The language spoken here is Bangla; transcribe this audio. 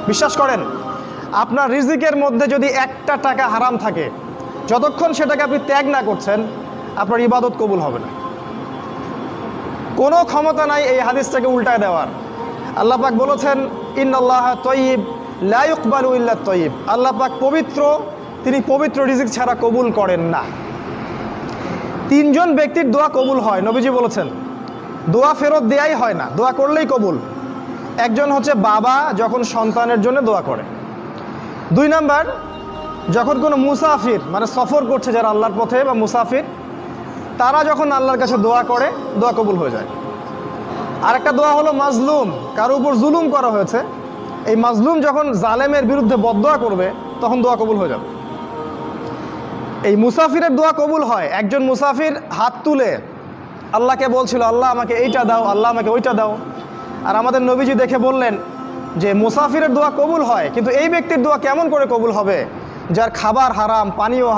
বিশ্বাস করেন, আপনার রিজিকের মধ্যে যদি একটা টাকা হারাম থাকে, যতক্ষণ সেটাকে আপনি ত্যাগ না করছেন, আপনার ইবাদত কবুল হবে না। কোনো ক্ষমতা নাই এই হাদিসটাকে উল্টায় দেওয়ার। আল্লাহ পাক বলেছেন, ইন্নাল্লাহ তয়্যিব লা ইকবালু ইল্লা তয়্যিব। আল্লাহ পাক পবিত্র, তিনি পবিত্র রিজিক ছাড়া কবুল করেন না। তিনজন ব্যক্তির দোয়া কবুল হয়, নবীজি বলেছেন। দোয়া ফেরত দেয়াই হয় না, দোয়া করলেই কবুল। একজন হচ্ছে বাবা যখন সন্তানের জন্য দোয়া করে। 2 নাম্বার, যখন কোনো মুসাফির মানে সফর করছে যারা আল্লাহর পথে বা মুসাফির, তারা যখন আল্লাহর কাছে দোয়া করে, দোয়া কবুল হয়ে যায়। আরেকটা দোয়া হলো মাজলুম, কারো উপর জুলুম করা হয়েছে, এই মাজলুম যখন জালেমের বিরুদ্ধে বদদোয়া করবে, তখন দোয়া কবুল হয়ে যাবে। এই মুসাফিরের দোয়া কবুল হয়। একজন মুসাফির হাত তুলে আল্লাহকে বলছিল, আল্লাহ আমাকে এইটা দাও, আল্লাহ আমাকে ওইটা দাও। আর আমাদের নবীজি দেখে বললেন যে মুসাফিরের দোয়া কবুল হয়, কিন্তু এই ব্যক্তির দোয়া কেমন করে কবুল হবে যার খাবার হারাম, পানীয়